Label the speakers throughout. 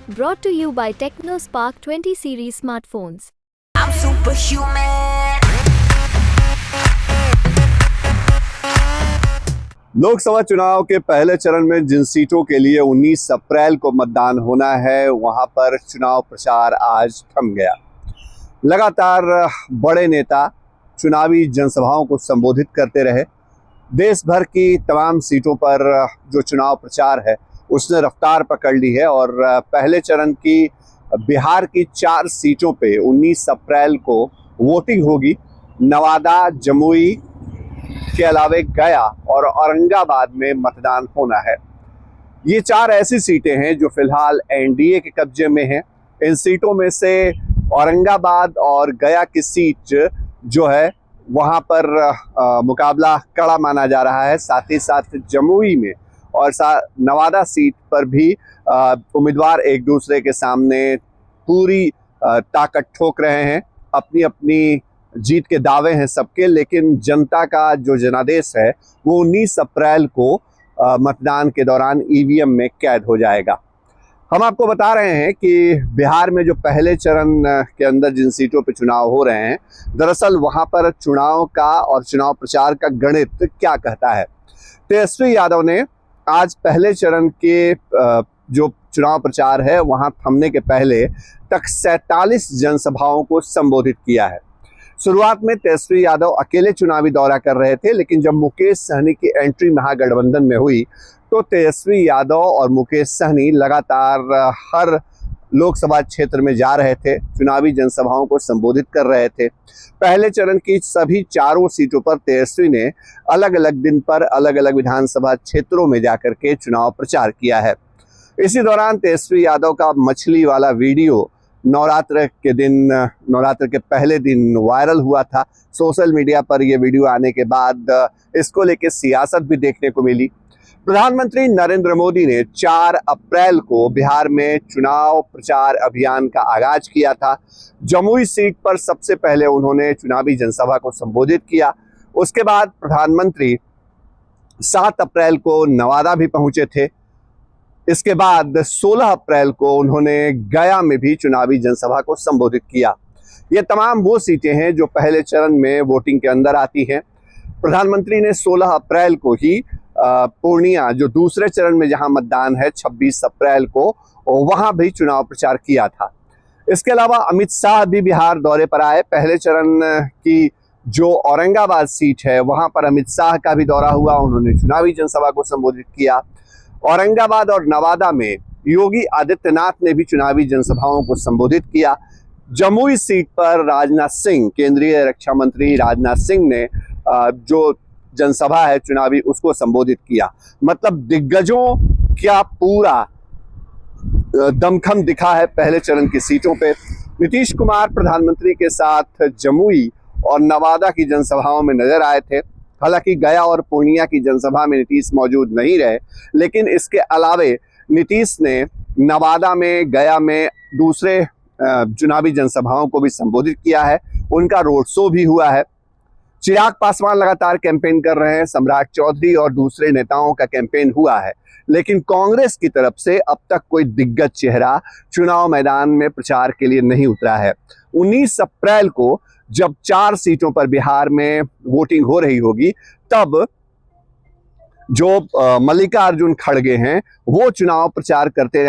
Speaker 1: Brought to you by TechnoSpark 20 series smartphones.
Speaker 2: I'm superhuman.
Speaker 3: Lok Sabha चुनाव के पहले चरण में जिन सीटों के लिए 19 अप्रैल को मतदान होना है, वहां पर चुनाव प्रचार आज थम गया। लगातार बड़े नेता चुनावी जनसभाओं को संबोधित करते रहे। देश भर की तमाम सीटों पर जो चुनाव प्रचार है उसने रफ्तार पकड़ ली है और पहले चरण की बिहार की 4 सीटों पे 19 अप्रैल को वोटिंग होगी। नवादा, जमुई के अलावे गया और औरंगाबाद में मतदान होना है। ये 4 ऐसी सीटें हैं जो फिलहाल एनडीए के कब्जे में हैं। इन सीटों में से औरंगाबाद और गया की सीट जो है वहां पर मुकाबला कड़ा माना जा रहा है। साथ ही साथ जमुई में और नवादा सीट पर भी उम्मीदवार एक दूसरे के सामने पूरी ताकत ठोक रहे हैं। अपनी अपनी जीत के दावे हैं सबके, लेकिन जनता का जो जनादेश है वो 19 अप्रैल को मतदान के दौरान ईवीएम में कैद हो जाएगा। हम आपको बता रहे हैं कि बिहार में जो पहले चरण के अंदर जिन सीटों पे चुनाव हो रहे हैं, दरअसल वहां पर चुनाव का और चुनाव प्रचार का गणित क्या कहता है। तेजस्वी यादव ने आज पहले चरण के जो चुनाव प्रचार है वहां थमने के पहले तक 47 जनसभाओं को संबोधित किया है। शुरुआत में तेजस्वी यादव अकेले चुनावी दौरा कर रहे थे, लेकिन जब मुकेश सहनी की एंट्री महागठबंधन में हुई तो तेजस्वी यादव और मुकेश सहनी लगातार हर लोकसभा क्षेत्र में जा रहे थे, चुनावी जनसभाओं को संबोधित कर रहे थे। पहले चरण की सभी 4 सीटों पर तेजस्वी ने अलग अलग दिन पर अलग अलग विधानसभा क्षेत्रों में जाकर के चुनाव प्रचार किया है। इसी दौरान तेजस्वी यादव का मछली वाला वीडियो नवरात्र के पहले दिन वायरल हुआ था। सोशल मीडिया पर यह वीडियो आने के बाद इसको लेकर सियासत भी देखने को मिली। प्रधानमंत्री नरेंद्र मोदी ने 4 अप्रैल को बिहार में चुनाव प्रचार अभियान का आगाज किया था। जमुई सीट पर सबसे पहले उन्होंने चुनावी जनसभा को संबोधित किया। उसके बाद प्रधानमंत्री 7 अप्रैल को नवादा भी पहुंचे थे। इसके बाद 16 अप्रैल को उन्होंने गया में भी चुनावी जनसभा को संबोधित किया। ये तमाम वो सीटें हैं जो पहले चरण में वोटिंग के अंदर आती हैं। प्रधानमंत्री ने 16 अप्रैल को ही पूर्णिया, जो दूसरे चरण में जहां मतदान है 26 अप्रैल को, वहां भी चुनाव प्रचार किया था। इसके अलावा अमित शाह भी बिहार दौरे पर आए। पहले चरण की जो औरंगाबाद सीट है वहां पर अमित शाह का भी दौरा हुआ, उन्होंने चुनावी जनसभा को संबोधित किया। औरंगाबाद और नवादा में योगी आदित्यनाथ ने भी चुनावी जनसभाओं को संबोधित किया। जमुई सीट पर राजनाथ सिंह, केंद्रीय रक्षा मंत्री राजनाथ सिंह ने जो जनसभा है चुनावी उसको संबोधित किया। मतलब दिग्गजों क्या पूरा दमखम दिखा है पहले चरण की सीटों पे। नीतीश कुमार प्रधानमंत्री के साथ जमुई और नवादा की जनसभाओं में नजर आए थे। हालांकि गया और पूर्णिया की जनसभा में नीतीश मौजूद नहीं रहे, लेकिन इसके अलावे नीतीश ने नवादा में, गया में दूसरे चुनावी जनसभाओं को भी संबोधित किया है। उनका रोड शो भी हुआ है। चिराग पासवान लगातार कैंपेन कर रहे हैं, सम्राट चौधरी और दूसरे नेताओं का कैंपेन हुआ है, लेकिन कांग्रेस की तरफ से अब तक कोई दिग्गज चेहरा चुनाव मैदान में प्रचार के लिए नहीं उतरा है। 19 अप्रैल को जब 4 सीटों पर बिहार में वोटिंग हो रही होगी, तब जो मल्लिकार्जुन खड़गे हैं वो चुनाव प्रचार करते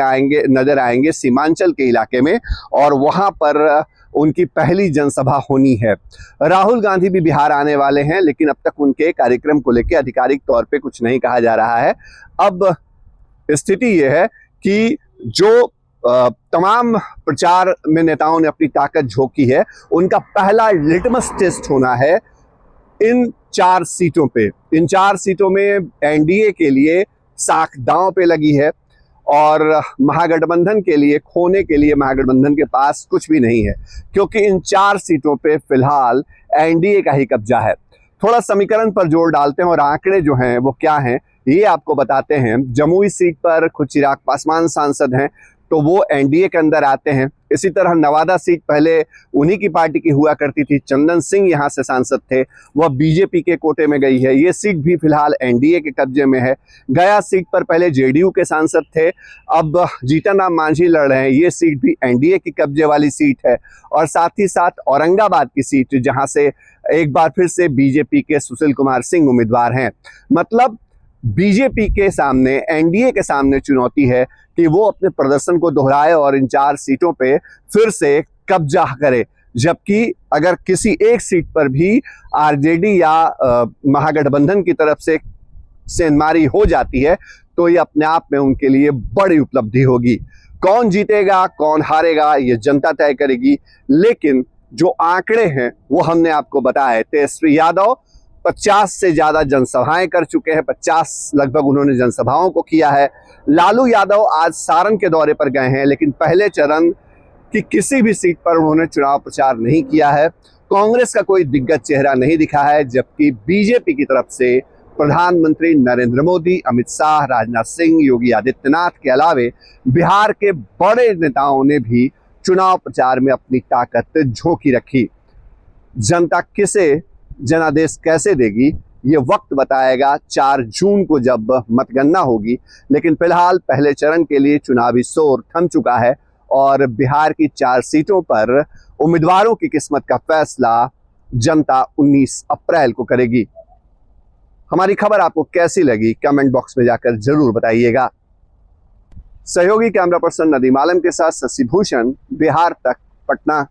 Speaker 3: नजर आएंगे सीमांचल के इलाके में, और वहां पर उनकी पहली जनसभा होनी है। राहुल गांधी भी बिहार आने वाले हैं, लेकिन अब तक उनके कार्यक्रम को लेकर आधिकारिक तौर पे कुछ नहीं कहा जा रहा है। अब स्थिति यह है कि जो तमाम प्रचार में नेताओं ने अपनी ताकत झोंकी है, उनका पहला लिटमस टेस्ट होना है इन 4 सीटों पे। इन 4 सीटों में एनडीए के लिए साख दांव पे लगी है और महागठबंधन के लिए, खोने के लिए महागठबंधन के पास कुछ भी नहीं है, क्योंकि इन 4 सीटों पे फिलहाल एनडीए का ही कब्जा है। थोड़ा समीकरण पर जोर डालते हैं और आंकड़े जो हैं वो क्या हैं ये आपको बताते हैं। जमुई सीट पर खुद चिराग पासवान सांसद हैं, तो वो एनडीए के अंदर आते हैं। इसी तरह नवादा सीट पहले उन्हीं की पार्टी की हुआ करती थी, चंदन सिंह यहाँ से सांसद थे, वह बीजेपी के कोटे में गई है। ये सीट भी फिलहाल एनडीए के कब्जे में है। गया सीट पर पहले जेडीयू के सांसद थे, अब जीतन राम मांझी लड़ रहे हैं, ये सीट भी एनडीए की कब्जे वाली सीट है। और साथ ही साथ औरंगाबाद की सीट जहाँ से एक बार फिर से बीजेपी के सुशील कुमार सिंह उम्मीदवार हैं। मतलब बीजेपी के सामने, एनडीए के सामने चुनौती है कि वो अपने प्रदर्शन को दोहराए और इन 4 सीटों पे फिर से कब्जा करे। जबकि अगर किसी एक सीट पर भी आरजेडी या महागठबंधन की तरफ से सेंधमारी हो जाती है तो ये अपने आप में उनके लिए बड़ी उपलब्धि होगी। कौन जीतेगा कौन हारेगा ये जनता तय करेगी, लेकिन जो आंकड़े हैं वो हमने आपको बताए। तेजस्वी यादव 50 से ज्यादा जनसभाएं कर चुके हैं, 50 लगभग उन्होंने जनसभाओं को किया है। लालू यादव आज सारण के दौरे पर गए हैं, लेकिन पहले चरण की किसी भी सीट पर उन्होंने चुनाव प्रचार नहीं किया है। कांग्रेस का कोई दिग्गज चेहरा नहीं दिखा है, जबकि बीजेपी की तरफ से प्रधानमंत्री नरेंद्र मोदी, अमित शाह, राजनाथ सिंह, योगी आदित्यनाथ के अलावे बिहार के बड़े नेताओं ने भी चुनाव प्रचार में अपनी ताकत झोंकी रखी। जनता किसे जनादेश कैसे देगी ये वक्त बताएगा, 4 जून को जब मतगणना होगी। लेकिन फिलहाल पहले चरण के लिए चुनावी शोर थम चुका है और बिहार की 4 सीटों पर उम्मीदवारों की किस्मत का फैसला जनता 19 अप्रैल को करेगी। हमारी खबर आपको कैसी लगी कमेंट बॉक्स में जाकर जरूर बताइएगा। सहयोगी कैमरा पर्सन नदीम आलम के साथ शशि भूषण, बिहार तक, पटना।